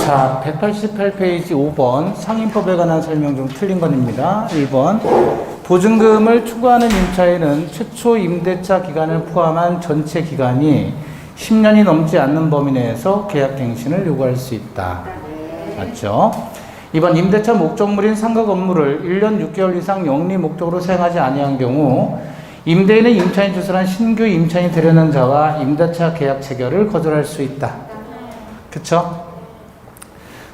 자, 188페이지 5번 상인법에 관한 설명 중 틀린 건입니다. 1번 보증금을 추구하는 임차인은 최초 임대차 기간을 포함한 전체 기간이 10년이 넘지 않는 범위 내에서 계약갱신을 요구할 수 있다. 맞죠? 2번 임대차 목적물인 상가 건물을 1년 6개월 이상 영리 목적으로 사용하지 아니한 경우 임대인의 임차인 주소란 신규 임차인이 되려는 자와 임대차 계약 체결을 거절할 수 있다. 그쵸?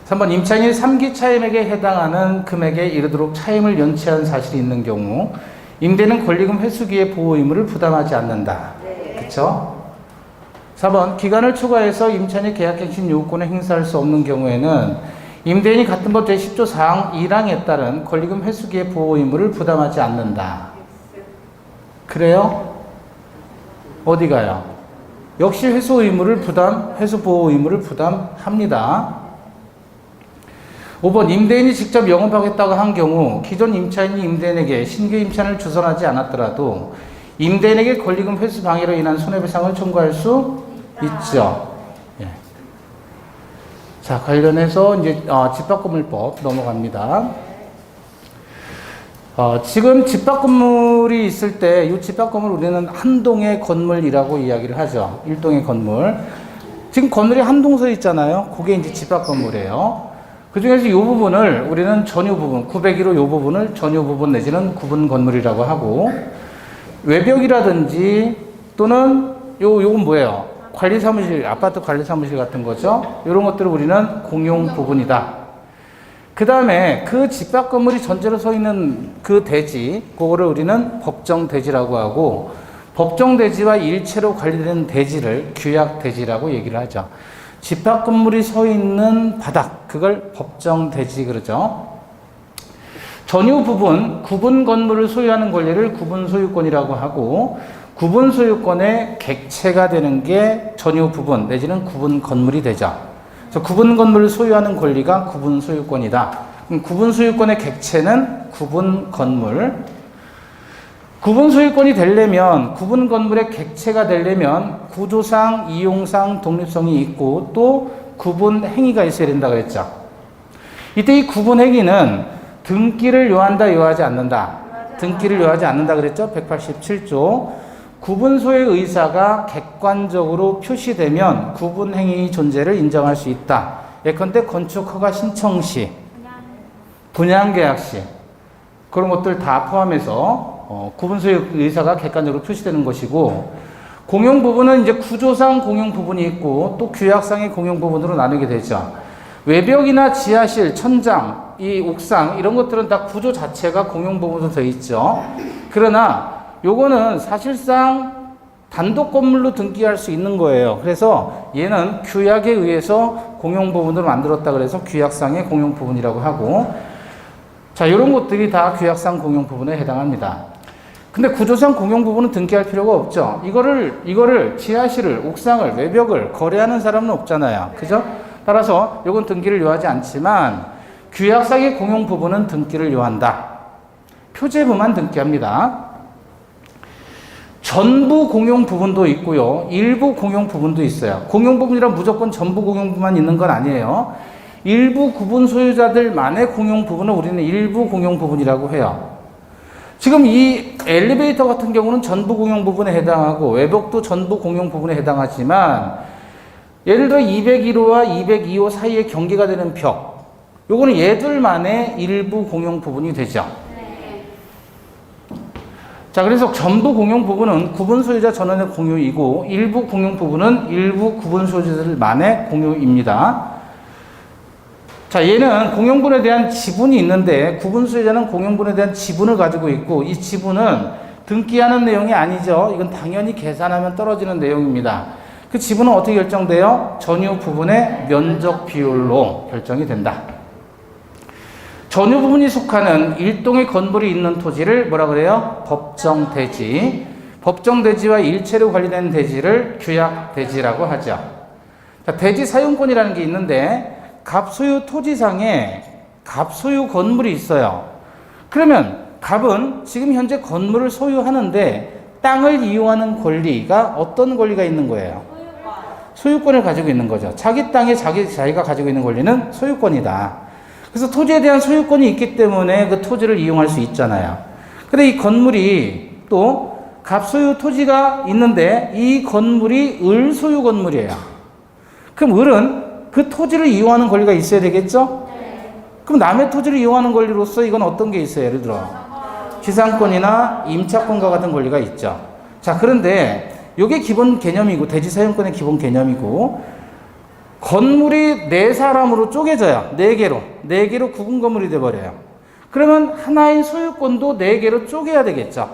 3번 임차인이 3기 차임액에 해당하는 금액에 이르도록 차임을 연체한 사실이 있는 경우 임대인은 권리금 회수기의 보호 의무를 부담하지 않는다. 그쵸? 4번 기간을 초과해서 임차인이 계약갱신 요구권을 행사할 수 없는 경우에는 임대인이 같은 법 제10조 사항 1항에 따른 권리금 회수기의 보호 의무를 부담하지 않는다. 그래요? 어디 가요? 역시 회수 보호 의무를 부담합니다. 5번 임대인이 직접 영업하겠다고 한 경우 기존 임차인이 임대인에게 신규 임차인을 주선하지 않았더라도 임대인에게 권리금 회수 방해로 인한 손해배상을 청구할 수 있죠. 예. 자, 관련해서 이제 집합건물법 넘어갑니다. 지금 집합건물이 있을 때 이 집합건물 우리는 한 동의 건물이라고 이야기를 하죠. 1동의 건물. 지금 건물이 한 동 서 있잖아요. 그게 이제 집합건물이에요. 그 중에서 이 부분을 우리는 전유 부분, 901호 이 부분을 전유 부분 내지는 구분 건물이라고 하고, 외벽이라든지 또는 요건 뭐예요? 관리사무실, 아파트 관리사무실 같은 거죠. 이런 것들을 우리는 공용 부분이다. 그 다음에 그 집합 건물이 전체로 서 있는 그 대지, 그거를 우리는 법정 대지라고 하고, 법정 대지와 일체로 관리되는 대지를 규약 대지라고 얘기를 하죠. 집합 건물이 서 있는 바닥, 그걸 법정 대지 그러죠. 전유 부분, 구분 건물을 소유하는 권리를 구분 소유권이라고 하고, 구분 소유권의 객체가 되는 게 전유 부분 내지는 구분 건물이 되죠. 그래서 구분 건물을 소유하는 권리가 구분 소유권이다. 그럼 구분 소유권의 객체는 구분 건물. 구분 소유권이 되려면, 구분 건물의 객체가 되려면 구조상, 이용상 독립성이 있고 또 구분 행위가 있어야 된다 그랬죠. 이때 이 구분 행위는 등기를 요한다, 요하지 않는다. 등기를 요하지 않는다 그랬죠. 187조. 구분소의 의사가 객관적으로 표시되면 구분 행위 존재를 인정할 수 있다. 예컨대 건축 허가 신청 시, 분양 계약 시, 그런 것들 다 포함해서 구분소의 의사가 객관적으로 표시되는 것이고, 공용 부분은 이제 구조상 공용 부분이 있고 또 규약상의 공용 부분으로 나누게 되죠. 외벽이나 지하실, 천장, 이 옥상 이런 것들은 다 구조 자체가 공용 부분으로 되어 있죠. 그러나 요거는 사실상 단독 건물로 등기할 수 있는 거예요. 그래서 얘는 규약에 의해서 공용 부분으로 만들었다 그래서 규약상의 공용 부분이라고 하고, 자, 이런 것들이 다 규약상 공용 부분에 해당합니다. 근데 구조상 공용 부분은 등기할 필요가 없죠. 이거를 지하실을, 옥상을, 외벽을 거래하는 사람은 없잖아요. 그죠? 따라서 이건 등기를 요하지 않지만 규약상의 공용 부분은 등기를 요한다. 표제부만 등기합니다. 전부 공용 부분도 있고요. 일부 공용 부분도 있어요. 공용 부분이란 무조건 전부 공용 부분만 있는 건 아니에요. 일부 구분 소유자들만의 공용 부분은 우리는 일부 공용 부분이라고 해요. 지금 이 엘리베이터 같은 경우는 전부 공용 부분에 해당하고 외벽도 전부 공용 부분에 해당하지만, 예를 들어 201호와 202호 사이에 경계가 되는 벽, 요거는 얘들만의 일부 공용 부분이 되죠. 자, 그래서 전부 공용 부분은 구분 소유자 전원의 공유이고 일부 공용 부분은 일부 구분 소유자들만의 공유입니다. 자, 얘는 공용분에 대한 지분이 있는데 구분 소유자는 공용분에 대한 지분을 가지고 있고, 이 지분은 등기하는 내용이 아니죠. 이건 당연히 계산하면 떨어지는 내용입니다. 그 지분은 어떻게 결정돼요? 전유 부분의 면적 비율로 결정이 된다. 전유 부분이 속하는 일동의 건물이 있는 토지를 뭐라 그래요? 법정 대지. 법정 대지와 일체로 관리된 대지를 규약 대지라고 하죠. 자, 대지 사용권이라는 게 있는데 갑소유 토지상에 갑소유 건물이 있어요. 그러면 갑은 지금 현재 건물을 소유하는데 땅을 이용하는 권리가 어떤 권리가 있는 거예요? 소유권을 가지고 있는 거죠. 자기 땅에 자기가 가지고 있는 권리는 소유권이다. 그래서 토지에 대한 소유권이 있기 때문에 그 토지를 이용할 수 있잖아요. 근데 이 건물이 또 갑소유 토지가 있는데 이 건물이 을 소유 건물이에요. 그럼 을은 그 토지를 이용하는 권리가 있어야 되겠죠? 그럼 남의 토지를 이용하는 권리로서 이건 어떤 게 있어요? 예를 들어 지상권이나 임차권과 같은 권리가 있죠. 자, 그런데 이게 기본 개념이고 대지 사용권의 기본 개념이고 건물이 네 사람으로 쪼개져요. 네 개로 구분 건물이 돼버려요. 그러면 하나의 소유권도 네 개로 쪼개야 되겠죠.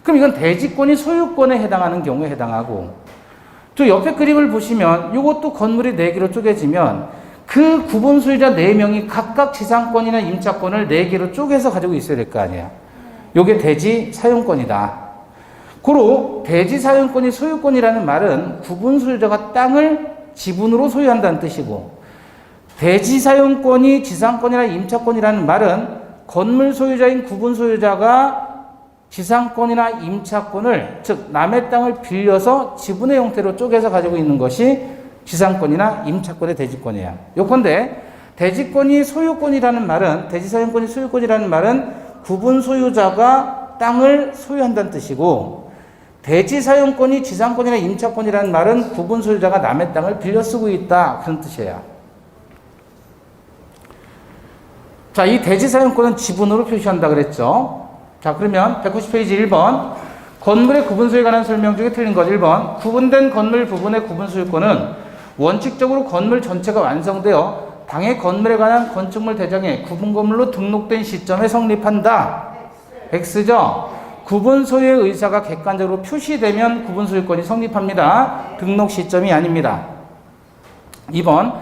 그럼 이건 대지권이 소유권에 해당하는 경우에 해당하고 또 옆에 그림을 보시면 이것도 건물이 네 개로 쪼개지면 그 구분 소유자 4명이 각각 지상권이나 임차권을 4개로 쪼개서 가지고 있어야 될 거 아니에요. 이게 대지 사용권이다. 고로 대지 사용권이 소유권이라는 말은 구분 소유자가 땅을 지분으로 소유한다는 뜻이고 대지 사용권이 지상권이나 임차권이라는 말은 건물 소유자인 구분 소유자가 지상권이나 임차권을 즉 남의 땅을 빌려서 지분의 형태로 쪼개서 가지고 있는 것이 지상권이나 임차권의 대지권이에요. 요컨대 대지권이 소유권이라는 말은 대지사용권이 소유권이라는 말은 구분 소유자가 땅을 소유한다는 뜻이고 대지사용권이 지상권이나 임차권이라는 말은 구분 소유자가 남의 땅을 빌려 쓰고 있다 그런 뜻이에요. 자, 이 대지사용권은 지분으로 표시한다 그랬죠. 자, 그러면 190페이지 1번 건물의 구분 소유에 관한 설명 중에 틀린 것 1번 구분된 건물 부분의 구분 소유권은 원칙적으로 건물 전체가 완성되어 당해 건물에 관한 건축물 대장에 구분 건물로 등록된 시점에 성립한다. X죠. 구분 소유의 의사가 객관적으로 표시되면 구분 소유권이 성립합니다. 등록 시점이 아닙니다. 2번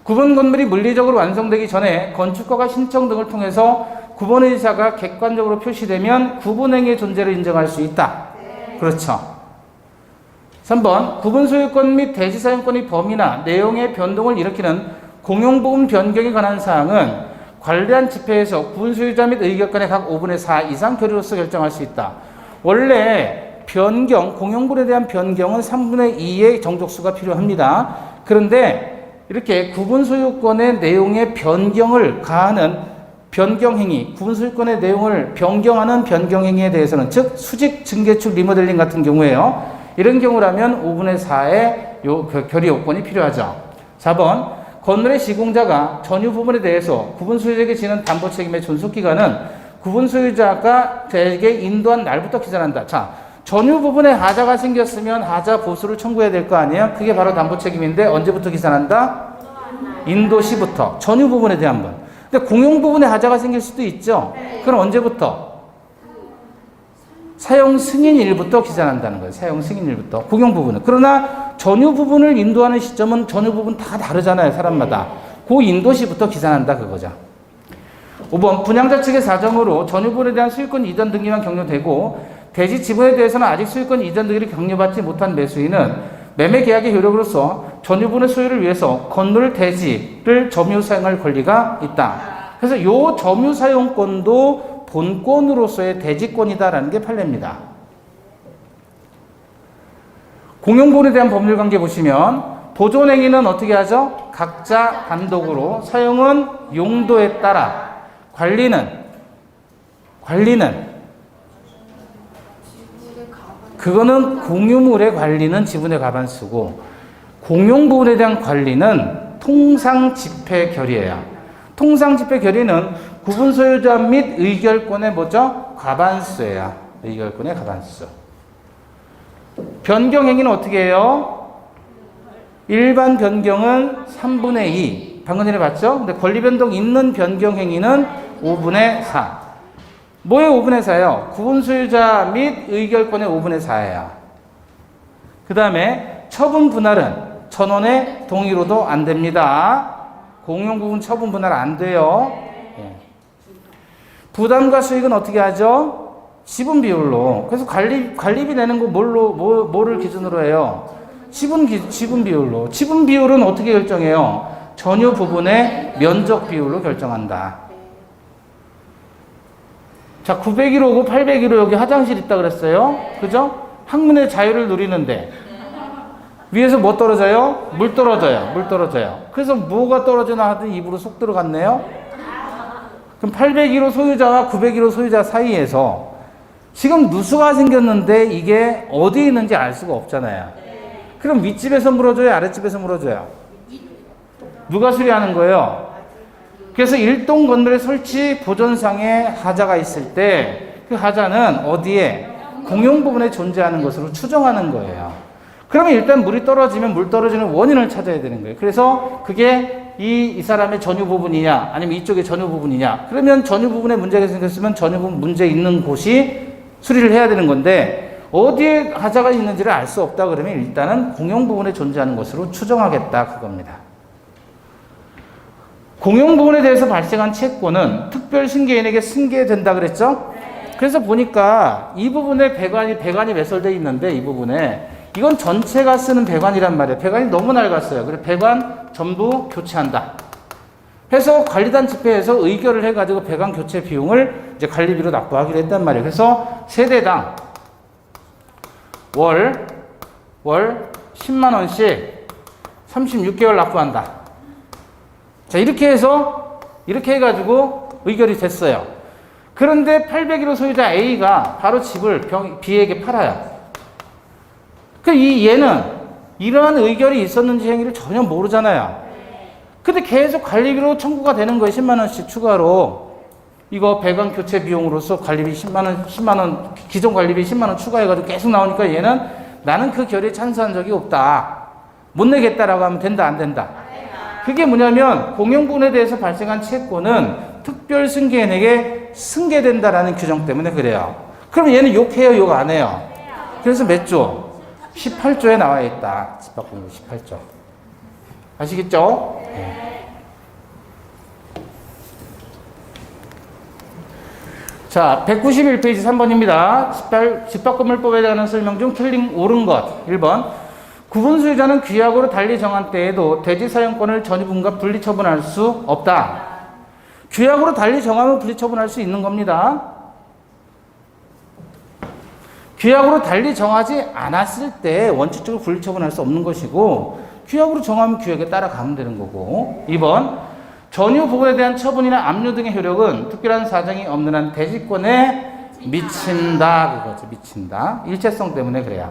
구분 건물이 물리적으로 완성되기 전에 건축허가 신청 등을 통해서 구분 의사가 객관적으로 표시되면 구분행위의 존재를 인정할 수 있다. 그렇죠. 3번 구분 소유권 및 대지 사용권의 범위나 내용의 변동을 일으키는 공용부분 변경에 관한 사항은 관리한 집회에서 구분 소유자 및 의결권의 각 5분의 4 이상 결의로서 결정할 수 있다. 원래 변경, 공용분에 대한 변경은 3분의 2의 정족수가 필요합니다. 그런데 이렇게 구분 소유권의 내용의 변경을 가하는 변경행위, 구분 소유권의 내용을 변경하는 변경행위에 대해서는 즉 수직, 증개축, 리모델링 같은 경우에요. 이런 경우라면 5분의 4의 결의 요건이 필요하죠. 4번 건물의 시공자가 전유 부분에 대해서 구분 소유자에게 지는 담보 책임의 존속기간은 구분 소유자가 대에게 인도한 날부터 기산한다. 자, 전유 부분에 하자가 생겼으면 하자 보수를 청구해야 될 거 아니에요? 그게 바로 담보 책임인데 언제부터 기산한다? 인도 시부터. 전유 부분에 대한 분. 근데 공용 부분에 하자가 생길 수도 있죠. 그럼 언제부터? 사용 승인일부터 기산한다는 거예요. 사용 승인일부터. 공용 부분은. 그러나 전유 부분을 인도하는 시점은 전유 부분 다 다르잖아요. 사람마다. 그 인도시부터 기산한다 그거죠. 5번 분양자 측의 사정으로 전유 부분에 대한 소유권 이전 등기만 격려되고 대지 지분에 대해서는 아직 소유권 이전 등기를 격려받지 못한 매수인은 매매 계약의 효력으로서 전유 부분의 소유를 위해서 건물 대지를 점유 사용할 권리가 있다. 그래서 이 점유 사용권도 본권으로서의 대지권이다라는 게 판례입니다. 공용부분에 대한 법률관계 보시면 보존행위는 어떻게 하죠? 각자 단독으로 사용은 용도에 따라 관리는 그거는 공유물의 관리는 지분의 과반수고 공용부분에 대한 관리는 통상집회 결의예요. 통상집회 결의는 구분 소유자 및 의결권의 뭐죠? 과반수예요. 의결권의 과반수. 변경 행위는 어떻게 해요? 일반 변경은 3분의 2. 방금 전에 봤죠? 근데 권리 변동 있는 변경 행위는 5분의 4. 뭐의 5분의 4예요? 구분 소유자 및 의결권의 5분의 4예요. 그 다음에 처분 분할은 전원의 동의로도 안 됩니다. 공용 부분 처분 분할 안 돼요. 예. 부담과 수익은 어떻게 하죠? 지분 비율로. 그래서 관리비 내는 거 뭐를 기준으로 해요? 지분 비율로. 지분 비율은 어떻게 결정해요? 전유 부분의 면적 비율로 결정한다. 자, 901호고 801호 여기 화장실 있다 그랬어요. 그죠? 학문의 자유를 누리는데 위에서 뭐 떨어져요? 물 떨어져요. 물 떨어져요. 그래서 뭐가 떨어지나 하더니 입으로 쏙 들어갔네요. 그럼 801호 소유자와 901호 소유자 사이에서 지금 누수가 생겼는데 이게 어디에 있는지 알 수가 없잖아요. 그럼 윗집에서 물어줘요? 아랫집에서 물어줘요? 누가 수리하는 거예요? 그래서 일동 건물의 설치 보존상에 하자가 있을 때 그 하자는 어디에? 공용 부분에 존재하는 것으로 추정하는 거예요. 그러면 일단 물이 떨어지면 물 떨어지는 원인을 찾아야 되는 거예요. 그래서 그게 이 사람의 전유 부분이냐 아니면 이쪽의 전유 부분이냐. 그러면 전유 부분에 문제가 생겼으면 전유 부분 문제 있는 곳이 수리를 해야 되는 건데 어디에 하자가 있는지를 알 수 없다 그러면 일단은 공용 부분에 존재하는 것으로 추정하겠다 그겁니다. 공용 부분에 대해서 발생한 채권은 특별 승계인에게 승계된다 그랬죠? 그래서 보니까 이 부분에 배관이 매설되어 있는데 이 부분에 이건 전체가 쓰는 배관이란 말이에요. 배관이 너무 낡았어요. 그래서 배관 전부 교체한다. 해서 관리단 집회에서 의결을 해가지고 배관 교체 비용을 이제 관리비로 납부하기로 했단 말이에요. 그래서 세대당 월 10만 원씩 36개월 납부한다. 자, 이렇게 해가지고 의결이 됐어요. 그런데 801호 소유자 A가 바로 집을 B에게 팔아요. 얘는 이러한 의결이 있었는지 행위를 전혀 모르잖아요. 근데 계속 관리비로 청구가 되는 거예요. 10만 원씩 추가로. 이거 배관 교체 비용으로서 관리비 10만 원, 기존 관리비 10만 원 추가해가지고 계속 나오니까 얘는 나는 그 결의에 찬성한 적이 없다. 못 내겠다라고 하면 된다, 안 된다? 그게 뭐냐면 공용분에 대해서 발생한 채권은 특별 승계인에게 승계된다라는 규정 때문에 그래요. 그럼 얘는 욕해요, 욕 안 해요? 그래서 몇 조? 18조에 나와 있다. 집합금리 18조. 아시겠죠? 네. 자, 191페이지 3번입니다. 집합건물법에 대한 설명 중 틀린 옳은 것. 1번. 구분 수유자는 규약으로 달리 정한 때에도 대지 사용권을 전유분과 분리 처분할 수 없다. 규약으로 달리 정하면 분리 처분할 수 있는 겁니다. 규약으로 달리 정하지 않았을 때 원칙적으로 분리 처분할 수 없는 것이고 규약으로 정하면 규약에 따라가면 되는 거고. 2번. 전유 부분에 대한 처분이나 압류 등의 효력은 특별한 사정이 없는 한 대지권에 미친다. 그거죠. 미친다. 일체성 때문에 그래요.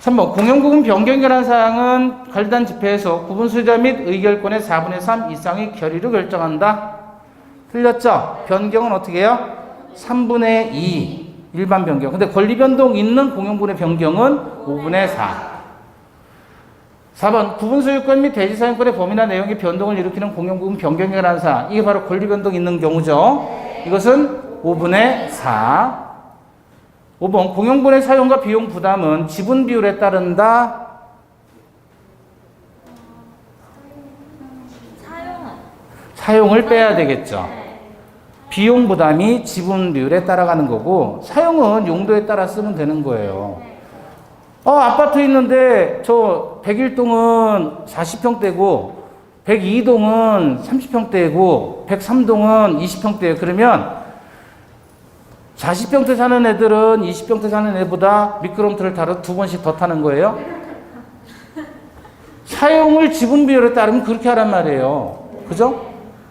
3번. 공용구분 변경에 관한 사항은 관리단 집회에서 구분 수유자 및 의결권의 4분의 3 이상의 결의로 결정한다. 틀렸죠? 변경은 어떻게 해요? 3분의 2 일반 변경. 근데 권리 변동 있는 공용분의 변경은 5분의 4. 4번. 구분 소유권 및 대지 사용권의 범위나 내용의 변동을 일으키는 공용구분 변경에 관한 사항. 이게 바로 권리 변동 있는 경우죠. 이것은 5분의 4. 5번. 공용분의 사용과 비용 부담은 지분 비율에 따른다. 사용을 빼야 되겠죠. 비용 부담이 지분 비율에 따라가는 거고 사용은 용도에 따라 쓰면 되는 거예요. 아파트 있는데 저 101동은 40평대고 102동은 30평대고 103동은 20평대예요. 그러면 40평대 사는 애들은 20평대 사는 애보다 미끄럼틀을 타러 2번씩 더 타는 거예요. 사용을 지분 비율에 따르면 그렇게 하란 말이에요. 그죠?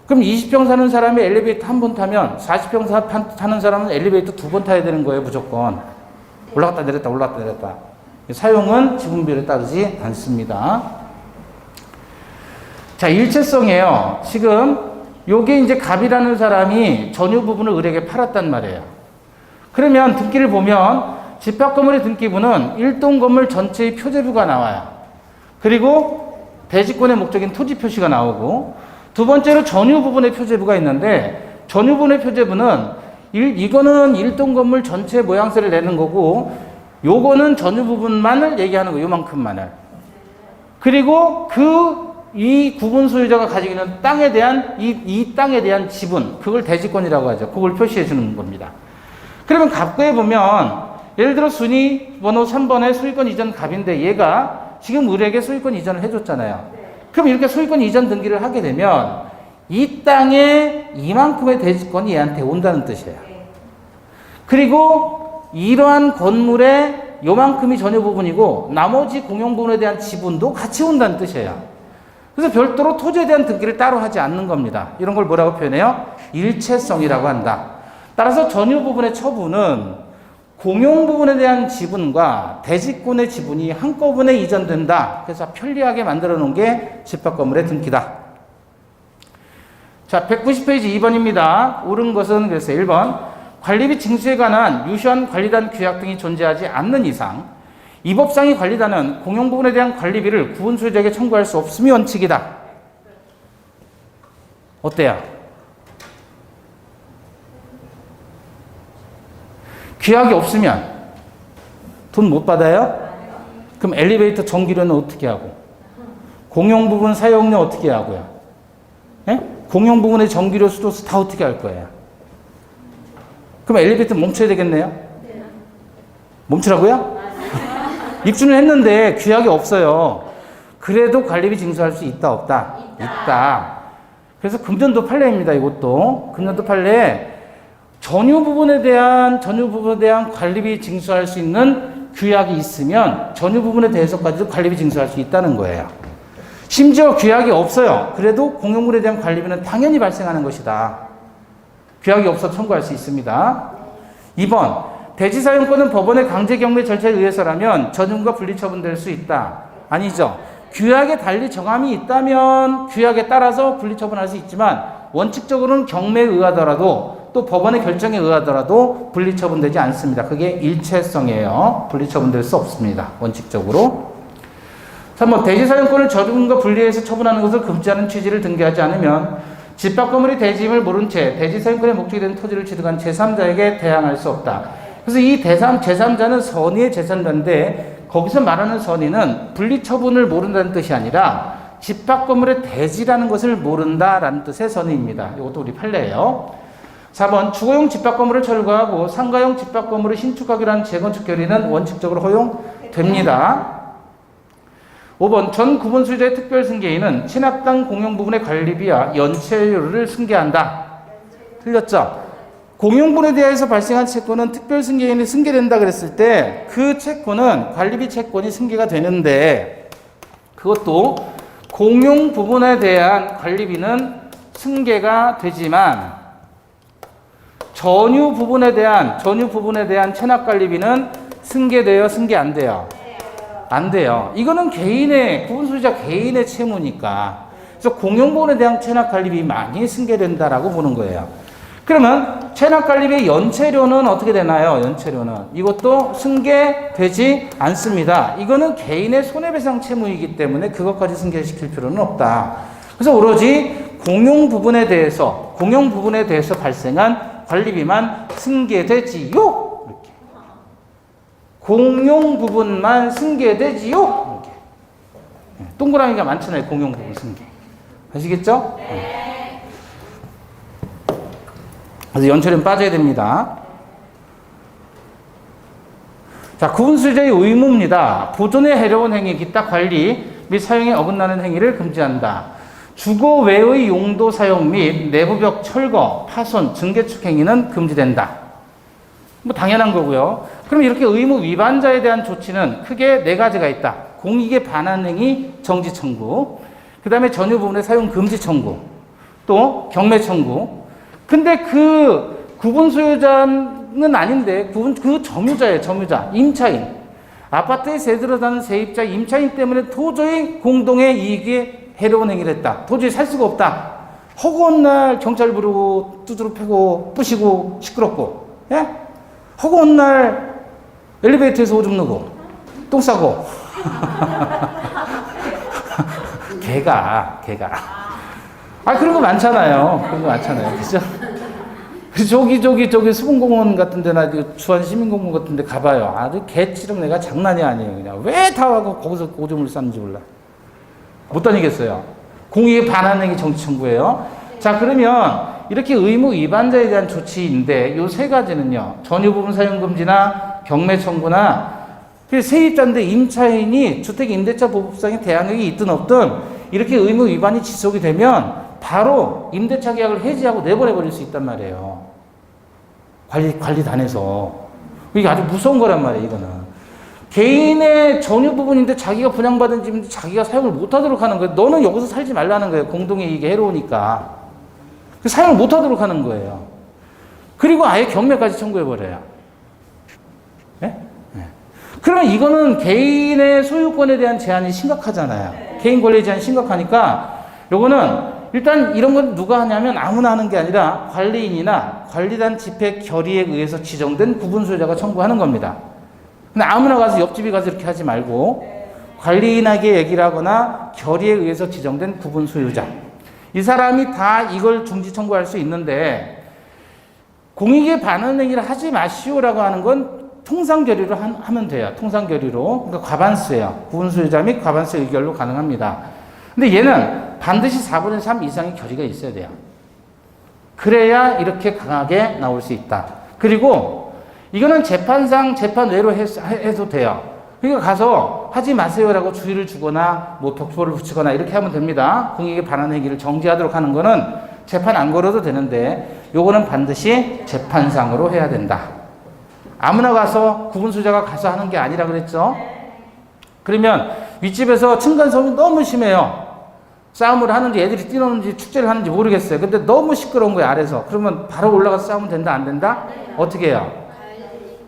그럼 20평 사는 사람이 엘리베이터 한 번 타면 40평 타는 사람은 엘리베이터 2번 타야 되는 거예요. 무조건. 올라갔다 내렸다 올라갔다 내렸다. 사용은 지분 비율에 따르지 않습니다. 자, 일체성이에요. 지금 요게 이제 갑이라는 사람이 전유 부분을 을에게 팔았단 말이에요. 그러면 등기를 보면 집합건물의 등기부는 일동 건물 전체의 표제부가 나와요. 그리고 대지권의 목적인 토지 표시가 나오고 두 번째로 전유 부분의 표제부가 있는데 전유 부분의 표제부는 이거는 일동 건물 전체 모양새를 내는 거고 요거는 전유 부분만을 얘기하는 거예요. 요만큼만을. 그리고 이 구분 소유자가 가지고 있는 땅에 대한 이 땅에 대한 지분, 그걸 대지권이라고 하죠. 그걸 표시해 주는 겁니다. 그러면 갑구에 보면 예를 들어 순위 번호 3번에 소유권 이전 갑인데 얘가 지금 을에게 소유권 이전을 해줬잖아요. 그럼 이렇게 소유권 이전 등기를 하게 되면 이 땅에 이만큼의 대지권이 얘한테 온다는 뜻이에요. 그리고 이러한 건물의 요만큼이 전유 부분이고 나머지 공용 부분에 대한 지분도 같이 온다는 뜻이에요. 그래서 별도로 토지에 대한 등기를 따로 하지 않는 겁니다. 이런 걸 뭐라고 표현해요? 일체성이라고 한다. 따라서 전유 부분의 처분은 공용 부분에 대한 지분과 대지권의 지분이 한꺼번에 이전된다. 그래서 편리하게 만들어 놓은 게 집합 건물의 등기다. 자, 190페이지 2번입니다. 옳은 것은 그래서 1번. 관리비 징수에 관한 유시한 관리단 규약 등이 존재하지 않는 이상 이 법상의 관리단은 공용 부분에 대한 관리비를 구분 소유자에게 청구할 수 없음이 원칙이다. 어때요? 규약이 없으면 돈 못 받아요? 그럼 엘리베이터 전기료는 어떻게 하고? 공용 부분 사용료 어떻게 하고요? 예? 공용 부분의 전기료 수도수 다 어떻게 할 거예요? 그럼 엘리베이터 멈춰야 되겠네요? 멈추라고요? 입주는 했는데 규약이 없어요. 그래도 관리비 징수할 수 있다 없다? 있다. 그래서 금전도 판례입니다. 이것도 금전도 판례. 전유 부분에 대한 관리비 징수할 수 있는 규약이 있으면 전유 부분에 대해서까지도 관리비 징수할 수 있다는 거예요. 심지어 규약이 없어요. 그래도 공용물에 대한 관리비는 당연히 발생하는 것이다. 규약이 없어 청구할 수 있습니다. 2번. 대지 사용권은 법원의 강제 경매 절차에 의해서라면 전유물과 분리 처분될 수 있다. 아니죠. 규약에 달리 정함이 있다면 규약에 따라서 분리 처분할 수 있지만 원칙적으로는 경매에 의하더라도 또 법원의 결정에 의하더라도 분리 처분되지 않습니다. 그게 일체성이에요. 분리 처분될 수 없습니다. 원칙적으로. 3번. 대지 사용권을 전유물과 분리해서 처분하는 것을 금지하는 취지를 등기하지 않으면 집합 건물이 대지임을 모른 채 대지 사용권의 목적이 되는 토지를 취득한 제3자에게 대항할 수 없다. 그래서 이 제3자는 선의의 제3자인데 거기서 말하는 선의는 분리 처분을 모른다는 뜻이 아니라 집합 건물의 대지라는 것을 모른다라는 뜻의 선의입니다. 이것도 우리 판례예요. 4번. 주거용 집합 건물을 철거하고 상가용 집합 건물을 신축하기로 한 재건축 결의는 원칙적으로 허용됩니다. 5번. 전 구분 소유자의 특별 승계인은 체납당 공용 부분의 관리비와 연체료를 승계한다. 틀렸죠? 공용분에 대해서 발생한 채권은 특별 승계인이 승계된다 그랬을 때 그 채권은 관리비 채권이 승계가 되는데 그것도 공용 부분에 대한 관리비는 승계가 되지만 전유 부분에 대한 체납 관리비는 승계돼요, 승계 안 돼요? 안 돼요. 이거는 구분 소유자 개인의 채무니까. 그래서 공용 부분에 대한 체납 관리비만이 승계된다라고 보는 거예요. 그러면 체납관리비의 연체료는 어떻게 되나요? 연체료는 이것도 승계되지 않습니다. 이거는 개인의 손해배상 채무이기 때문에 그것까지 승계시킬 필요는 없다. 그래서 오로지 공용 부분에 대해서 발생한 관리비만 승계되지요. 이렇게. 공용 부분만 승계되지요. 이렇게. 동그라미가 많잖아요. 공용 부분 승계. 아시겠죠? 네. 그래서 연체료는 빠져야 됩니다. 자, 구분 소유자의 의무입니다. 보존에 해로운 행위, 기타 관리 및 사용에 어긋나는 행위를 금지한다. 주거 외의 용도 사용 및 내부벽 철거, 파손, 증개축 행위는 금지된다. 뭐 당연한 거고요. 그럼 이렇게 의무 위반자에 대한 조치는 크게 4가지가 있다. 공익에 반한 행위 정지 청구, 그 다음에 전유 부분의 사용 금지 청구, 또 경매 청구. 근데 그 구분 소유자는 아닌데 그 점유자예요. 점유자, 임차인. 아파트에 세 들어가는 세입자 임차인 때문에 도저히 공동의 이익에 해로운 행위를 했다. 도저히 살 수가 없다. 허구한 날 경찰 부르고 두드러 패고 부시고 시끄럽고, 예? 허구한 날 엘리베이터에서 오줌 누고 똥 싸고 개가 그런 거 많잖아요. 그죠? 저기 수분공원 같은 데나 주한 시민공원 같은 데 가봐요. 아주 개치름 내가 장난이 아니에요. 그냥 왜 다 와서 거기서 오줌을 싸는지 몰라. 못 다니겠어요. 공익에 반하는 행위 정치 청구예요. 자, 그러면 이렇게 의무 위반자에 대한 조치인데 요 3가지는요. 전유 부분 사용 금지나 경매 청구나 세입자인데 임차인이 주택임대차 보호법상의 대항력이 있든 없든 이렇게 의무 위반이 지속이 되면 바로 임대차 계약을 해지하고 내보내버릴 수 있단 말이에요. 관리단에서. 이게 아주 무서운 거란 말이에요, 이거는. 개인의 전유 부분인데 자기가 분양받은 집인데 자기가 사용을 못하도록 하는 거예요. 너는 여기서 살지 말라는 거예요. 공동의 이익이 해로우니까. 사용을 못하도록 하는 거예요. 그리고 아예 경매까지 청구해버려요. 네? 네. 그러면 이거는 개인의 소유권에 대한 제한이 심각하잖아요. 개인 권리에 제한이 심각하니까 요거는 일단 이런 건 누가 하냐면 아무나 하는 게 아니라 관리인이나 관리단 집회 결의에 의해서 지정된 구분 소유자가 청구하는 겁니다. 근데 아무나 가서 옆집이 가서 이렇게 하지 말고 관리인에게 얘기를 하거나 결의에 의해서 지정된 구분 소유자. 이 사람이 다 이걸 중지 청구할 수 있는데 공익에 반하는 행위를 하지 마시오라고 하는 건 통상 결의로 하면 돼요. 통상 결의로. 그러니까 과반수예요. 구분 소유자 및 과반수 의결로 가능합니다. 근데 얘는 반드시 4분의 3 이상의 결의가 있어야 돼요. 그래야 이렇게 강하게 나올 수 있다. 그리고 이거는 재판상 재판 외로 해도 돼요. 그러니까 가서 하지 마세요라고 주의를 주거나 뭐 벽돌을 붙이거나 이렇게 하면 됩니다. 공익에 반하는 행위를 정지하도록 하는 거는 재판 안 걸어도 되는데 요거는 반드시 재판상으로 해야 된다. 아무나 가서 구분 소유자가 가서 하는 게 아니라 그랬죠. 그러면 윗집에서 층간소음이 너무 심해요. 싸움을 하는지 애들이 뛰노는지 축제를 하는지 모르겠어요. 근데 너무 시끄러운 거예요, 아래서. 그러면 바로 올라가서 싸우면 된다, 안 된다? 어떻게 해요?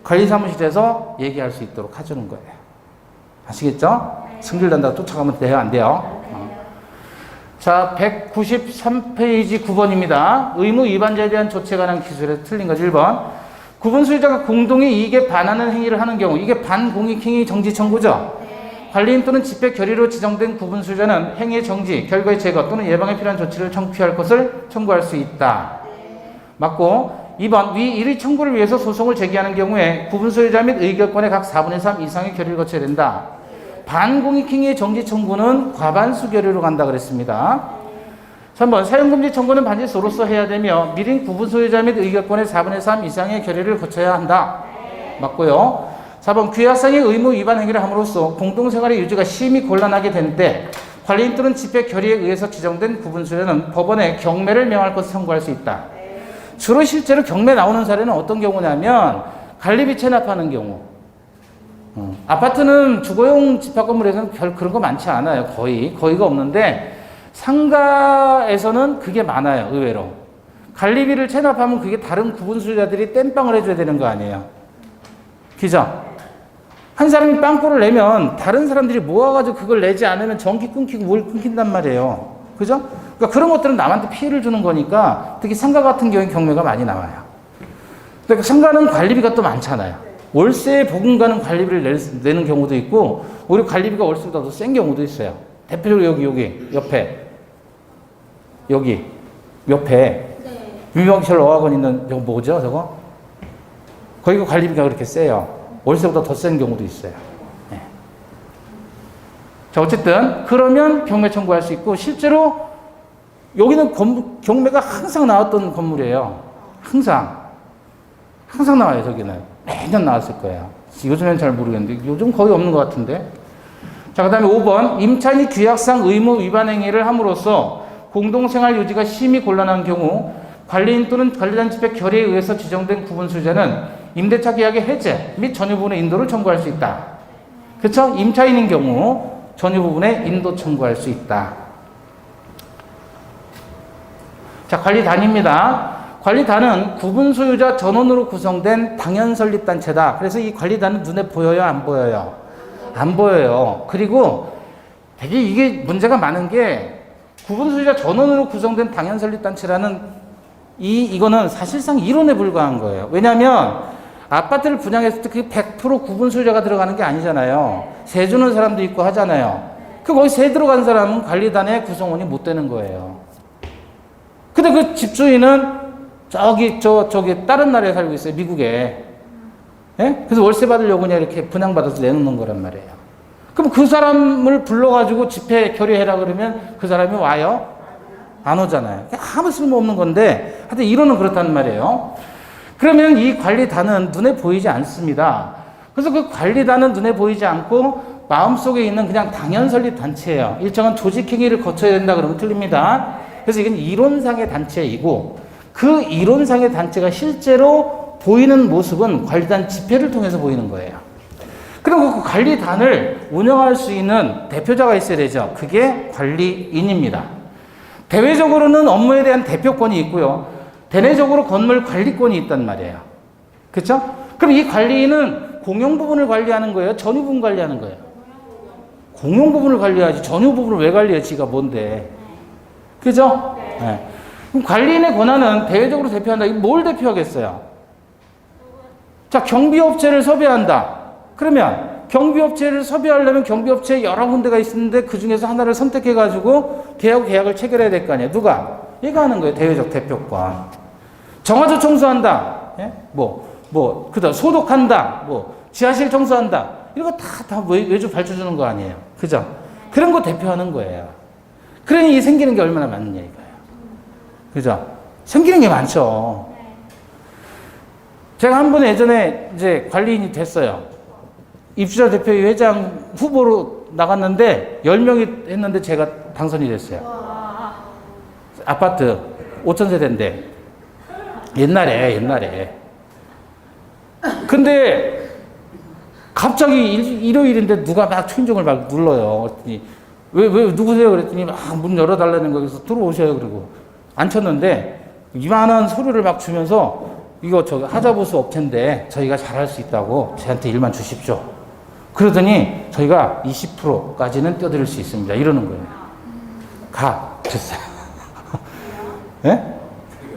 관리사무실에서 얘기할 수 있도록 해주는 거예요. 아시겠죠? 승질난다고 쫓아가면 돼요, 안 돼요? 자, 193페이지 9번입니다. 의무 위반자에 대한 조치에 관한 기술에서 틀린 거죠, 1번. 구분 소유자가 공동의 이익에 반하는 행위를 하는 경우, 이게 반공익 행위 정지 청구죠? 관리인 또는 집회 결의로 지정된 구분 소유자는 행위의 정지, 결과의 제거 또는 예방에 필요한 조치를 청구할 것을 청구할 수 있다. 맞고 2번 위 1의 청구를 위해서 소송을 제기하는 경우에 구분 소유자 및 의결권의 각 4분의 3 이상의 결의를 거쳐야 된다. 반공익 행위의 정지 청구는 과반수 결의로 간다 그랬습니다. 3번 사용금지 청구는 반드시 소로서 해야 되며 미린 구분 소유자 및 의결권의 4분의 3 이상의 결의를 거쳐야 한다. 맞고요. 4번 규약상의 의무 위반 행위를 함으로써 공동생활의 유지가 심히 곤란하게 될 때 관리인 또는 집회 결의에 의해서 지정된 구분 소유자는 법원에 경매를 명할 것을 청구할 수 있다. 주로 실제로 경매 나오는 사례는 어떤 경우냐면 관리비 체납하는 경우. 아파트는 주거용 집합 건물에서는 별 그런 거 많지 않아요. 거의가 없는데 상가에서는 그게 많아요. 의외로. 관리비를 체납하면 그게 다른 구분 소유자들이 땜빵을 해줘야 되는 거 아니에요. 그죠? 한 사람이 빵꾸를 내면 다른 사람들이 모아가지고 그걸 내지 않으면 전기 끊기고 뭘 끊긴단 말이에요. 그죠? 그러니까 그런 것들은 남한테 피해를 주는 거니까 특히 상가 같은 경우에 경매가 많이 나와요. 그러니까 상가는 관리비가 또 많잖아요. 월세에 보금가는 관리비를 내는 경우도 있고 오히려 관리비가 월세보다 더 센 경우도 있어요. 대표적으로 여기 옆에 유명철 어학원 있는 저거 뭐죠 저거? 거기가 관리비가 그렇게 세요. 월세보다 더 센 경우도 있어요. 네. 자, 어쨌든 그러면 경매 청구할 수 있고 실제로 여기는 경매가 항상 나왔던 건물이에요. 항상 나와요. 저기는 매년 나왔을 거예요. 요즘엔 잘 모르겠는데 요즘 거의 없는 것 같은데. 자, 그 다음에 5번 임차인이 규약상 의무 위반 행위를 함으로써 공동생활 유지가 심히 곤란한 경우 관리인 또는 관리단 집회 결의에 의해서 지정된 구분 소유자는 임대차 계약의 해제 및 전유 부분의 인도를 청구할 수 있다. 그렇죠? 임차인인 경우 전유 부분의 인도 청구할 수 있다. 자, 관리단입니다. 관리단은 구분 소유자 전원으로 구성된 당연 설립 단체다. 그래서 이 관리단은 눈에 보여요, 안 보여요? 안 보여요. 그리고 되게 이게 문제가 많은 게 구분 소유자 전원으로 구성된 당연 설립 단체라는 이거는 사실상 이론에 불과한 거예요. 왜냐하면 아파트를 분양했을 때 그게 100% 구분 소유자가 들어가는 게 아니잖아요. 세 주는 사람도 있고 하잖아요. 거기 세 들어간 사람은 관리단의 구성원이 못 되는 거예요. 근데 그 집주인은 저기 다른 나라에 살고 있어요. 미국에. 예? 그래서 월세 받으려고 그냥 이렇게 분양받아서 내놓는 거란 말이에요. 그럼 그 사람을 불러가지고 집회 결의해라 그러면 그 사람이 와요? 안 오잖아요. 아무 쓸모없는 건데 하여튼 이론은 그렇단 말이에요. 그러면 이 관리단은 눈에 보이지 않습니다. 그래서 그 관리단은 눈에 보이지 않고 마음속에 있는 그냥 당연 설립 단체예요. 일정한 조직 행위를 거쳐야 된다 그러면 틀립니다. 그래서 이건 이론상의 단체이고 그 이론상의 단체가 실제로 보이는 모습은 관리단 집회를 통해서 보이는 거예요. 그럼 그 관리단을 운영할 수 있는 대표자가 있어야 되죠. 그게 관리인입니다. 대외적으로는 업무에 대한 대표권이 있고요. 대내적으로 건물 관리권이 있단 말이에요. 그렇죠? 그럼 이 관리인은 공용 부분을 관리하는 거예요? 전유 부분 관리하는 거예요? 공용 부분을 관리하지 전유 부분을 왜 관리해? 지가 뭔데? 그죠? 네. 그럼 관리인의 권한은 대외적으로 대표한다. 이거 뭘 대표하겠어요? 자, 경비업체를 섭외한다. 그러면 경비업체를 섭외하려면 경비업체 여러 군데가 있는데 그 중에서 하나를 선택해가지고 걔하고 계약을 체결해야 될 거 아니에요. 누가? 얘가 하는 거예요. 대외적 대표권. 정화조 청소한다. 예? 그다음 소독한다. 지하실 청소한다. 이런 거 다 외주 발주주는 거 아니에요. 그죠? 그런 거 대표하는 거예요. 그러니 이 생기는 게 얼마나 많느냐 이거예요. 그죠? 생기는 게 많죠. 제가 한 번 예전에 이제 관리인이 됐어요. 입주자 대표회 회장 후보로 나갔는데 10명이 했는데 제가 당선이 됐어요. 아파트 5,000세대인데 옛날에 근데 갑자기 일요일인데 누가 막 초인종을 막 눌러요. 그랬더니 왜 누구세요? 그랬더니 막 문 열어달라는 거예요. 그래서 들어오셔요. 그리고 앉혔는데 이만한 서류를 막 주면서 이거 하자보수 업체인데 저희가 잘할 수 있다고 저한테 일만 주십시오. 그러더니 저희가 20%까지는 떼어드릴 수 있습니다. 이러는 거예요. 됐어요. 예?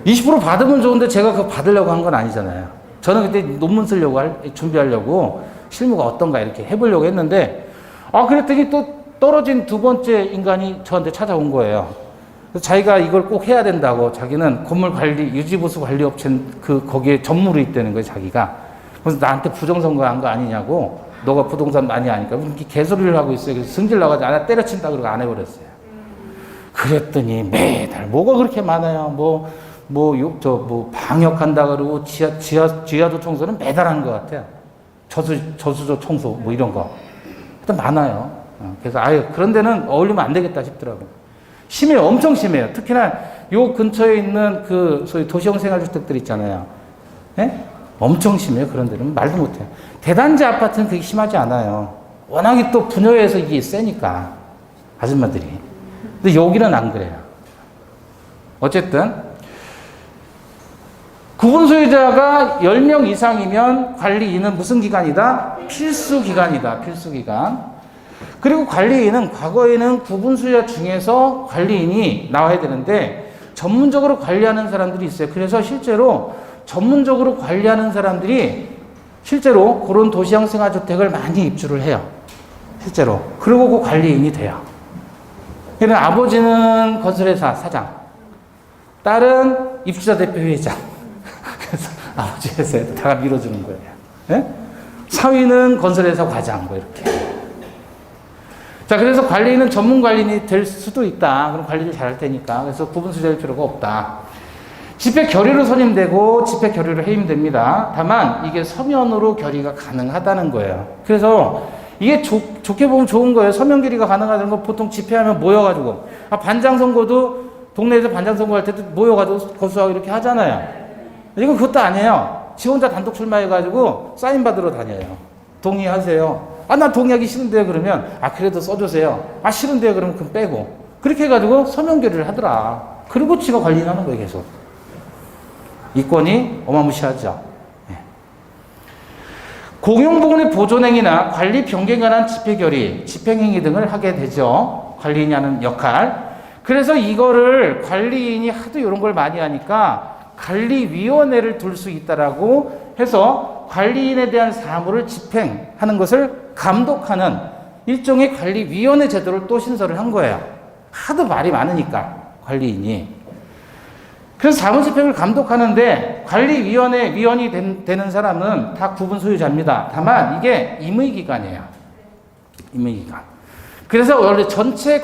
20% 받으면 좋은데 제가 그거 받으려고 한 건 아니잖아요. 저는 그때 논문 쓰려고 준비하려고 실무가 어떤가 이렇게 해보려고 했는데 그랬더니 또 떨어진 두 번째 인간이 저한테 찾아온 거예요. 그래서 자기가 이걸 꼭 해야 된다고 자기는 건물 관리 유지보수 관리 업체 거기에 전무로 있다는 거예요. 자기가. 그래서 나한테 부정선거한 거 아니냐고. 너가 부동산 많이 아니까 이렇게 개소리를 하고 있어요. 그래서 승질 나가지고 나 때려친다 그러고 안 해버렸어요. 그랬더니 매달 뭐가 그렇게 많아요. 방역한다 그러고 지하도 청소는 매달 하는 것 같아요. 저수조 청소 이런 거. 일단 많아요. 그래서 그런 데는 어울리면 안 되겠다 싶더라고요. 심해요. 엄청 심해요. 특히나 요 근처에 있는 소위 도시형 생활주택들 있잖아요. 예? 엄청 심해요. 그런 데는 말도 못해요. 대단지 아파트는 그게 심하지 않아요. 워낙에 또 분여해서 이게 세니까 아줌마들이. 근데 여기는 안 그래요. 어쨌든 구분 소유자가 10명 이상이면 관리인은 무슨 기관이다? 필수 기관이다. 필수 기관. 그리고 관리인은 과거에는 구분 소유자 중에서 관리인이 나와야 되는데 전문적으로 관리하는 사람들이 있어요. 그래서 실제로 전문적으로 관리하는 사람들이 실제로 그런 도시형 생활주택을 많이 입주를 해요. 실제로. 그리고 그 관리인이 돼요. 그러니까 아버지는 건설회사 사장, 딸은 입주자 대표 회장. 그래서 아버지 회사에 다 밀어주는 거예요. 네? 사위는 건설회사 과장, 이렇게. 자, 그래서 관리인은 전문 관리인이 될 수도 있다. 그럼 관리를 잘할 테니까. 그래서 구분 수재할 필요가 없다. 집회 결의로 선임되고 집회 결의로 해임됩니다. 다만 이게 서면으로 결의가 가능하다는 거예요. 그래서 이게 좋게 보면 좋은 거예요. 서면 결의가 가능하다는 건 보통 집회하면 모여가지고 반장 선거도 동네에서 반장 선거할 때도 모여가지고 거수하고 이렇게 하잖아요. 이건 그것도 아니에요. 지 혼자 단독 출마해가지고 사인 받으러 다녀요. 동의하세요. 난 동의하기 싫은데요. 그러면 그래도 써주세요. 싫은데요. 그러면 그럼 빼고. 그렇게 해가지고 서면 결의를 하더라. 그리고 지가 관리하는 거예요. 계속. 이권이 어마무시하죠. 네. 공용부분의 보존행위나 관리 변경에 관한 집행결의, 집행행위 등을 하게 되죠. 관리인이 하는 역할. 그래서 이거를 관리인이 하도 이런 걸 많이 하니까 관리위원회를 둘 수 있다라고 해서 관리인에 대한 사무를 집행하는 것을 감독하는 일종의 관리위원회 제도를 또 신설을 한 거예요. 하도 말이 많으니까 관리인이. 그래서 사무집행을 감독하는데 관리위원회 위원이 되는 사람은 다 구분 소유자입니다. 다만 이게 임의기관이에요. 임의기관. 그래서 원래 전체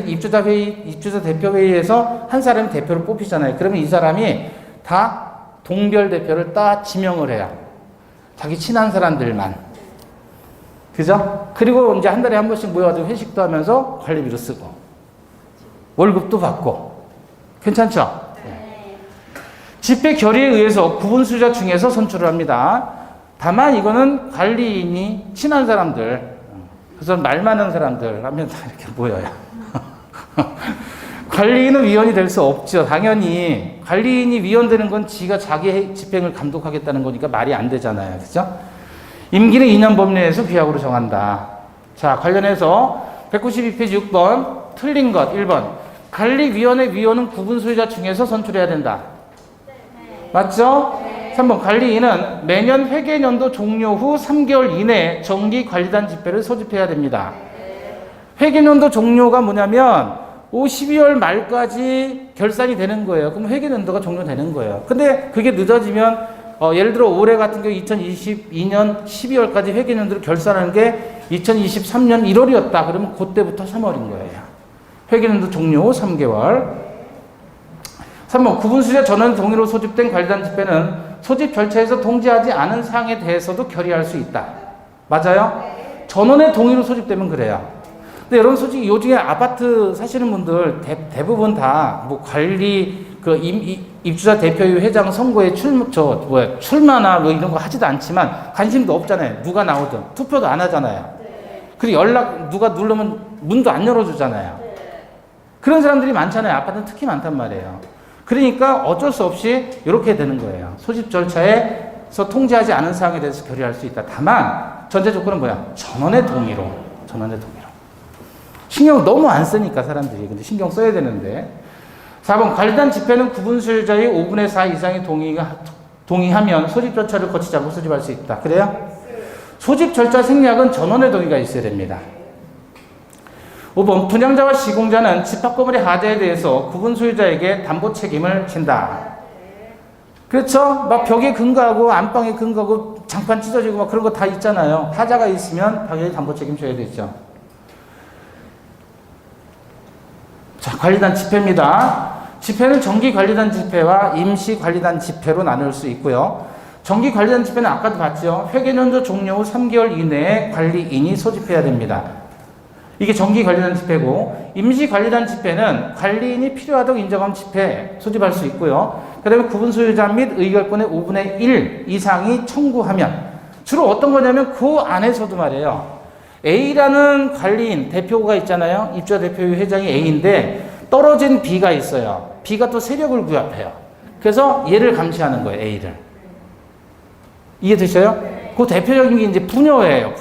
입주자 대표회의에서 한 사람이 대표를 뽑히잖아요. 그러면 이 사람이 다 동별 대표를 다 지명을 해요. 자기 친한 사람들만. 그죠? 그리고 이제 한 달에 한 번씩 모여가지고 회식도 하면서 관리비로 쓰고 월급도 받고. 괜찮죠? 집회 결의에 의해서 구분 수자 중에서 선출을 합니다. 다만 이거는 관리인이 친한 사람들, 그래서 말 많은 사람들 하면 다 이렇게 모여요. 관리인은 위원이 될 수 없죠. 당연히 관리인이 위원 되는 건 지가 자기 집행을 감독하겠다는 거니까 말이 안 되잖아요. 그렇죠? 임기는 2년 범위 내에서 규약으로 정한다. 자, 관련해서 192페이지 6번 틀린 것 1번 관리위원회 위원은 구분 소유자 중에서 선출해야 된다. 맞죠? 3번 관리인은 매년 회계연도 종료 후 3개월 이내에 정기관리단 집회를 소집해야 됩니다. 회계연도 종료가 뭐냐면 12월 말까지 결산이 되는 거예요. 그럼 회계연도가 종료되는 거예요. 근데 그게 늦어지면 예를 들어 올해 같은 경우 2022년 12월까지 회계연도를 결산하는 게 2023년 1월이었다. 그러면 그때부터 3월인 거예요. 회계연도 종료 후 3개월. 3번 구분수자 전원 동의로 소집된 관리단 집회는 소집 절차에서 통지하지 않은 사항에 대해서도 결의할 수 있다. 맞아요? 전원의 동의로 소집되면 그래요. 근데 여러분 솔직히 요즘에 아파트 사시는 분들 대부분 다 뭐 관리 입주자 대표회 회장 선거에 출마나 뭐 이런 거 하지도 않지만 관심도 없잖아요. 누가 나오든 투표도 안 하잖아요. 그리고 연락 누가 누르면 문도 안 열어주잖아요. 그런 사람들이 많잖아요. 아파트는 특히 많단 말이에요. 그러니까 어쩔 수 없이 이렇게 되는 거예요. 소집 절차에서 통지하지 않은 사항에 대해서 결의할 수 있다. 다만 전제 조건은 뭐야? 전원의 동의로. 신경 너무 안 쓰니까 사람들이. 근데 신경 써야 되는데. 4번 관리단 집회는 구분 수요자의 5분의 4 이상이 동의하면 소집 절차를 거치지 않고 소집할 수 있다. 그래요? 소집 절차 생략은 전원의 동의가 있어야 됩니다. 5번 분양자와 시공자는 집합 건물의 하자에 대해서 구분 소유자에게 담보 책임을 진다. 그렇죠? 막 벽에 근거하고 안방에 근거하고 장판 찢어지고 막 그런 거 다 있잖아요. 하자가 있으면 당연히 담보 책임 져야 되죠. 자, 관리단 집회입니다. 집회는 정기관리단 집회와 임시관리단 집회로 나눌 수 있고요. 정기관리단 집회는 아까도 봤죠. 회계연도 종료 후 3개월 이내에 관리인이 소집해야 됩니다. 이게 정기관리단 집회고, 임시관리단 집회는 관리인이 필요하다고 인정한 집회 소집할 수 있고요. 그 다음에 구분 소유자 및 의결권의 5분의 1 이상이 청구하면, 주로 어떤 거냐면 그 안에서도 말이에요. A라는 관리인, 대표가 있잖아요. 입주자 대표의 회장이 A인데 떨어진 B가 있어요. B가 또 세력을 구합해요. 그래서 얘를 감시하는 거예요. A를. 이해되셔요? 그 대표적인 게 이제 분여회예요.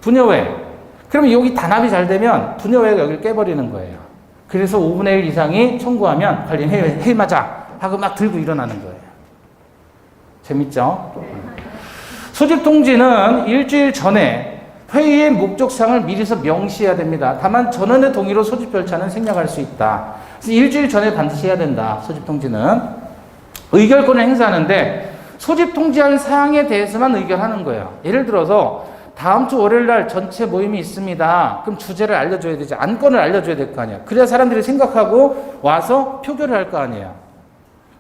분여회. 그러면 여기 단합이 잘 되면 분여회가 여기를 깨버리는 거예요. 그래서 5분의 1 이상이 청구하면 관리인 회의하자 하고 막 들고 일어나는 거예요. 재밌죠? 소집 통지는 일주일 전에 회의의 목적사항을 미리서 명시해야 됩니다. 다만 전원의 동의로 소집 절차는 생략할 수 있다. 그래서 일주일 전에 반드시 해야 된다. 소집 통지는. 의결권을 행사하는데 소집 통지한 사항에 대해서만 의결하는 거예요. 예를 들어서 다음 주 월요일 날 전체 모임이 있습니다. 그럼 주제를 알려줘야 되지. 안건을 알려줘야 될 거 아니야. 그래야 사람들이 생각하고 와서 표결을 할 거 아니에요.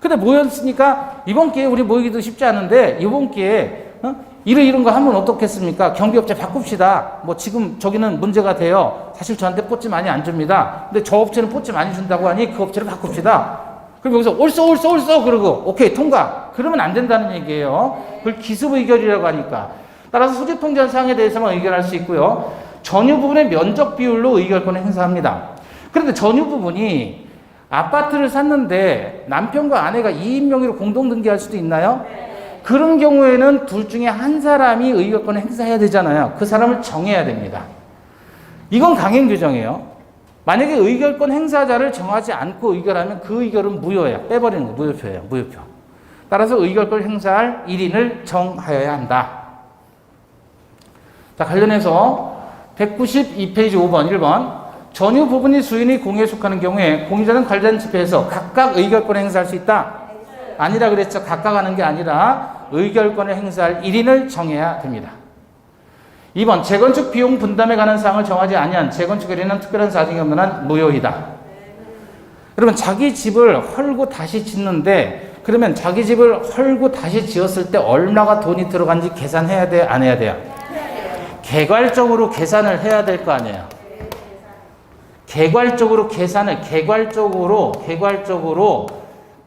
근데 모였으니까 이번 기회에 우리 모이기도 쉽지 않은데 이번 기회에 이런 거 하면 어떻겠습니까? 경비업체 바꿉시다. 뭐 지금 저기는 문제가 돼요. 사실 저한테 뽀찌 많이 안 줍니다. 근데 저 업체는 뽀찌 많이 준다고 하니 그 업체를 바꿉시다. 그럼 여기서 옳소 그러고 오케이 통과. 그러면 안 된다는 얘기예요. 그걸 기습 의결이라고 하니까. 따라서 소집 통지한 사항에 대해서만 의결할 수 있고요. 전유 부분의 면적 비율로 의결권을 행사합니다. 그런데 전유 부분이 아파트를 샀는데 남편과 아내가 2인 명의로 공동 등기할 수도 있나요? 그런 경우에는 둘 중에 한 사람이 의결권을 행사해야 되잖아요. 그 사람을 정해야 됩니다. 이건 강행 규정이에요. 만약에 의결권 행사자를 정하지 않고 의결하면 그 의결은 무효예요. 빼버리는 거 무효표예요. 무효표. 따라서 의결권을 행사할 1인을 정하여야 한다. 자, 관련해서 192페이지 5번 1번 전유 부분이 수인이 공유에 속하는 경우에 공유자는 관련 집회에서 각각 의결권을 행사할 수 있다. 아니라 그랬죠. 각각 하는 게 아니라 의결권을 행사할 1인을 정해야 됩니다. 2번 재건축 비용 분담에 관한 사항을 정하지 아니한 재건축 의뢰는 특별한 사정이 없는 한 무효이다. 여러분 자기 집을 헐고 다시 짓는데 그러면 자기 집을 헐고 다시 지었을 때 얼마가 돈이 들어간지 계산해야 돼? 안 해야 돼요? 개괄적으로 계산을 해야 될 거 아니에요. 개괄적으로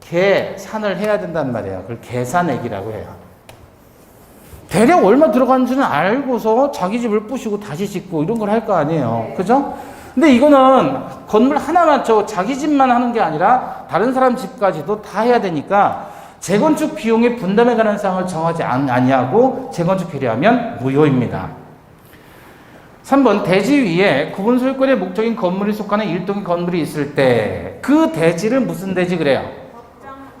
계산을 해야 된단 말이에요. 그걸 계산액이라고 해요. 대략 얼마 들어가는지는 알고서 자기 집을 부시고 다시 짓고 이런 걸 할 거 아니에요. 그죠? 근데 이거는 건물 하나만 자기 집만 하는 게 아니라 다른 사람 집까지도 다 해야 되니까 재건축 비용의 분담에 관한 사항을 정하지 아니하고 재건축 필요하면 무효입니다. 3번 대지 위에 구분 소유권의 목적인 건물이 속하는 일동의 건물이 있을 때 그 대지를 무슨 대지 그래요?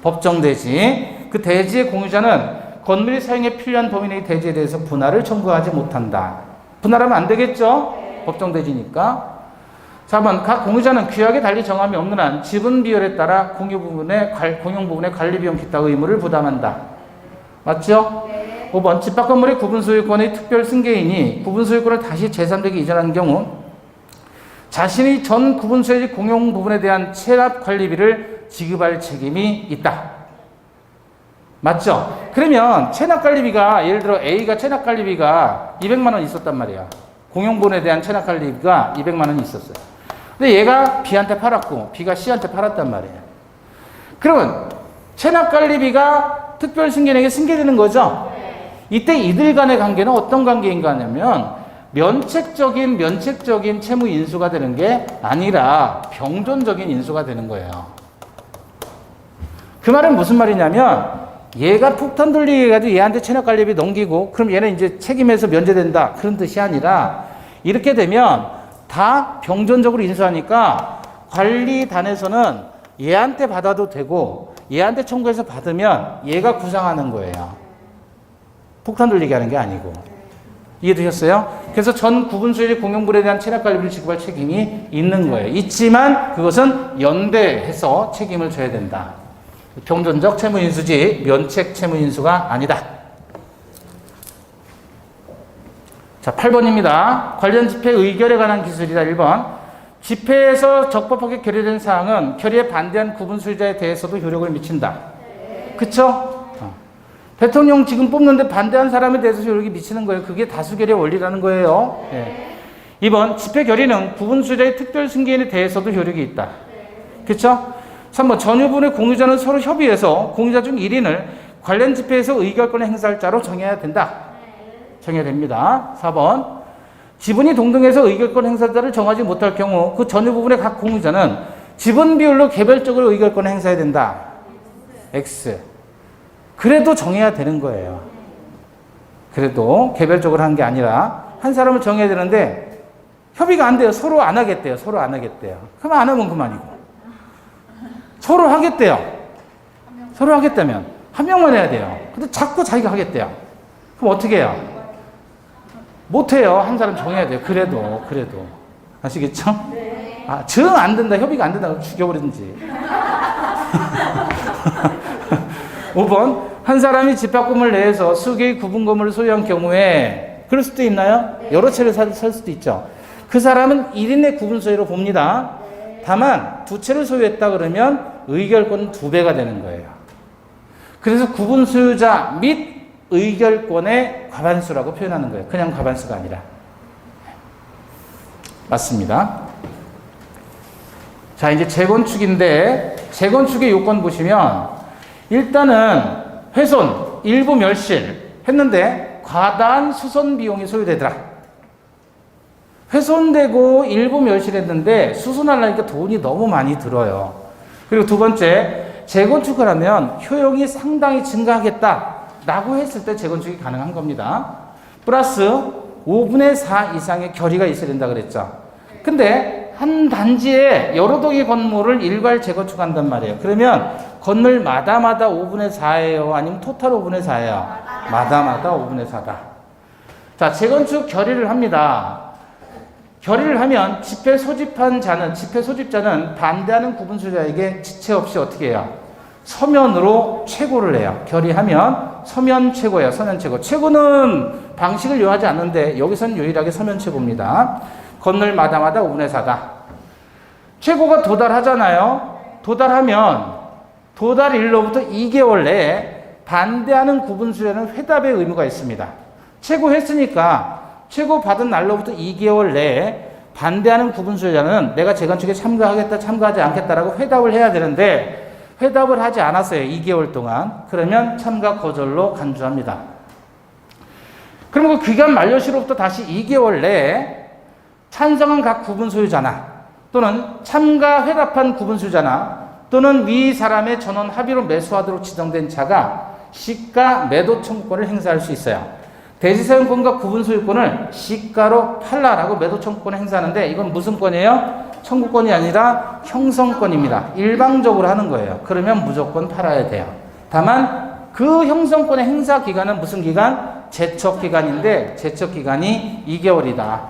법정 대지. 그 대지의 공유자는 건물이 사용에 필요한 범위 내의 대지에 대해서 분할을 청구하지 못한다. 분할하면 안 되겠죠? 법정 대지니까. 4번 각 공유자는 규약에 달리 정함이 없는 한 지분 비율에 따라 공용 부분의 관리 비용 기타 의무를 부담한다. 맞죠? 5번 집합 건물의 구분 소유권의 특별 승계인이 구분 소유권을 다시 제3자에게 이전하는 경우 자신이 전 구분 소유의 공용 부분에 대한 체납 관리비를 지급할 책임이 있다. 맞죠? 그러면 체납 관리비가 예를 들어 A가 체납 관리비가 200만 원 있었단 말이야. 공용 부분에 대한 체납 관리비가 200만 원이 있었어요. 근데 얘가 B한테 팔았고 B가 C한테 팔았단 말이에요. 그러면 체납 관리비가 특별 승계인에게 승계되는 거죠? 이때 이들 간의 관계는 어떤 관계인가 하냐면 면책적인 채무 인수가 되는 게 아니라 병존적인 인수가 되는 거예요. 그 말은 무슨 말이냐면 얘가 폭탄 돌리게 해가지고 얘한테 체납 관리비 넘기고 그럼 얘는 이제 책임에서 면제된다 그런 뜻이 아니라 이렇게 되면 다 병존적으로 인수하니까 관리단에서는 얘한테 받아도 되고 얘한테 청구해서 받으면 얘가 구상하는 거예요. 폭탄 돌리게 하는 게 아니고. 이해되셨어요? 그래서 전 구분 소유의 공용물에 대한 체납 관리비를 지급할 책임이 있는 거예요. 있지만 그것은 연대해서 책임을 져야 된다. 병존적 채무인수지 면책 채무인수가 아니다. 자, 8번입니다. 관련 집회 의결에 관한 기술이다. 1번. 집회에서 적법하게 결의된 사항은 결의에 반대한 구분 소유자에 대해서도 효력을 미친다. 그쵸? 대통령 지금 뽑는데 반대한 사람에 대해서 효력이 미치는 거예요. 그게 다수결의 원리라는 거예요. 네. 2번. 집회 결의는 구분 소유자의 특별 승계인에 대해서도 효력이 있다. 그쵸? 3번. 전유분의 공유자는 서로 협의해서 공유자 중 1인을 관련 집회에서 의결권을 행사할 자로 정해야 된다. 정해야 됩니다. 4번. 지분이 동등해서 의결권 행사자를 정하지 못할 경우 그 전유 부분의 각 공유자는 지분 비율로 개별적으로 의결권을 행사해야 된다. X. 그래도 정해야 되는 거예요. 그래도 개별적으로 한 게 아니라 한 사람을 정해야 되는데 협의가 안 돼요. 서로 안 하겠대요. 서로 안 하겠대요. 그럼 안 하면 그만이고. 서로 하겠대요. 서로 하겠다면 한 명만 해야 돼요. 근데 자꾸 자기가 하겠대요. 그럼 어떻게 해요? 못해요. 한 사람 정해야 돼요. 그래도. 아시겠죠? 네. 아, 정 안 된다. 협의가 안 된다. 죽여버리든지. 5번. 한 사람이 집합건물 내에서 수개의 구분 건물을 소유한 경우에 그럴 수도 있나요? 네. 여러 채를 살 수도 있죠. 그 사람은 1인의 구분 소유로 봅니다. 네. 다만 두 채를 소유했다 그러면 의결권은 2배가 되는 거예요. 그래서 구분 소유자 및 의결권의 과반수라고 표현하는 거예요. 그냥 과반수가 아니라. 맞습니다. 자, 이제 재건축인데 재건축의 요건 보시면 일단은 훼손, 일부 멸실 했는데 과다한 수선 비용이 소요되더라. 훼손되고 일부 멸실했는데 수선하려니까 돈이 너무 많이 들어요. 그리고 두 번째, 재건축을 하면 효용이 상당히 증가하겠다 라고 했을 때 재건축이 가능한 겁니다. 플러스 5분의 4 이상의 결의가 있어야 된다 그랬죠. 근데 한 단지에 여러 동의 건물을 일괄 재건축한단 말이에요. 그러면 건물마다 5분의 4예요? 아니면 토탈 5분의 4예요? 마다 5분의 4다. 자, 재건축 결의를 합니다. 결의를 하면 집회 소집자는 반대하는 구분 소유자에게 지체 없이 어떻게 해요? 서면으로 최고를 해요. 결의하면 서면 최고예요. 서면 최고. 최고는 방식을 요하지 않는데 여기서는 유일하게 서면 최고입니다. 건물마다 5분의 4다. 최고가 도달하잖아요. 도달하면 도달일로부터 2개월 내에 반대하는 구분 소유자는 회답의 의무가 있습니다. 최고 했으니까 최고 받은 날로부터 2개월 내에 반대하는 구분 소유자는 내가 재건축에 참가하겠다, 참가하지 않겠다라고 회답을 해야 되는데 회답을 하지 않았어요. 2개월 동안. 그러면 참가 거절로 간주합니다. 그럼 그 기간 만료 시로부터 다시 2개월 내에 찬성한 각 구분 소유자나 또는 참가 회답한 구분 소유자나 또는 위 사람의 전원 합의로 매수하도록 지정된 자가 시가 매도 청구권을 행사할 수 있어요. 대지사용권과 구분 소유권을 시가로 팔라라고 매도 청구권을 행사하는데 이건 무슨 권이에요? 청구권이 아니라 형성권입니다. 일방적으로 하는 거예요. 그러면 무조건 팔아야 돼요. 다만 그 형성권의 행사 기간은 무슨 기간? 제척 기간인데 제척 기간이 2개월이다.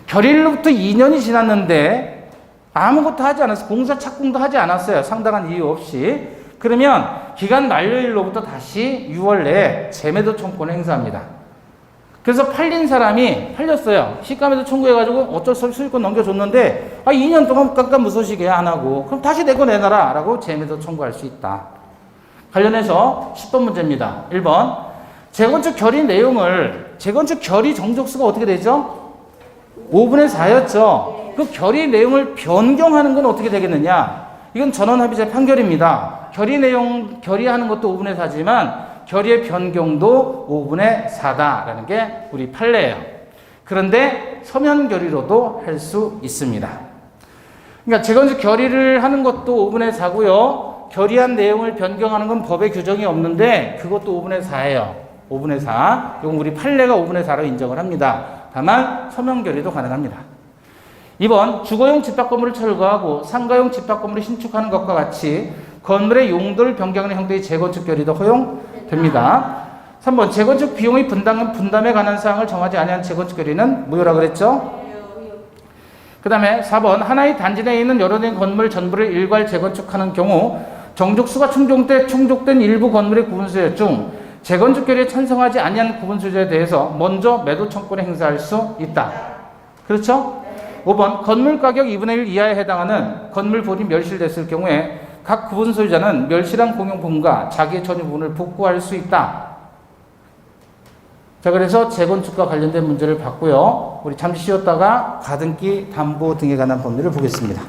결의로부터 2년이 지났는데 아무것도 하지 않았어요. 공사 착공도 하지 않았어요. 상당한 이유 없이. 그러면 기간 만료일로부터 다시 6월 내에 재매도 청구권을 행사합니다. 그래서 팔린 사람이 팔렸어요. 시가매도 청구해가지고 어쩔 수 없이 소유권 넘겨줬는데 2년 동안 깜깜무소식에 안 하고 그럼 다시 내 거 내놔라 라고 재매도 청구할 수 있다. 관련해서 10번 문제입니다. 1번 재건축 결의 내용을 재건축 결의 정족수가 어떻게 되죠? 5분의 4였죠. 그 결의 내용을 변경하는 건 어떻게 되겠느냐? 이건 전원합의체 판결입니다. 결의 내용 결의하는 것도 5분의 4지만 결의의 변경도 5분의 4다라는 게 우리 판례예요. 그런데 서면 결의로도 할 수 있습니다. 그러니까 재건축 결의를 하는 것도 5분의 4고요. 결의한 내용을 변경하는 건 법에 규정이 없는데 그것도 5분의 4예요. 5분의 4. 이건 우리 판례가 5분의 4로 인정을 합니다. 다만 서면 결의도 가능합니다. 2번 주거용 집합 건물을 철거하고 상가용 집합 건물을 신축하는 것과 같이 건물의 용도를 변경하는 형태의 재건축 결의도 허용됩니다. 3번 재건축 비용의 분담에 관한 사항을 정하지 아니한 재건축 결의는 무효라 그랬죠? 그 다음에 4번 하나의 단지 내에 있는 여러 개 건물 전부를 일괄 재건축하는 경우 정족수가 충족된 일부 건물의 구분소유 중 재건축 결의에 찬성하지 아니한 구분소유자에 대해서 먼저 매도 청구권을 행사할 수 있다. 그렇죠? 5번 건물 가격 2분의 1 이하에 해당하는 건물 본이 멸실됐을 경우에 각 구분 소유자는 멸실한 공용 부분과 자기의 전유 부분을 복구할 수 있다. 자, 그래서 재건축과 관련된 문제를 봤고요. 우리 잠시 쉬었다가 가등기 담보 등에 관한 법률을 보겠습니다.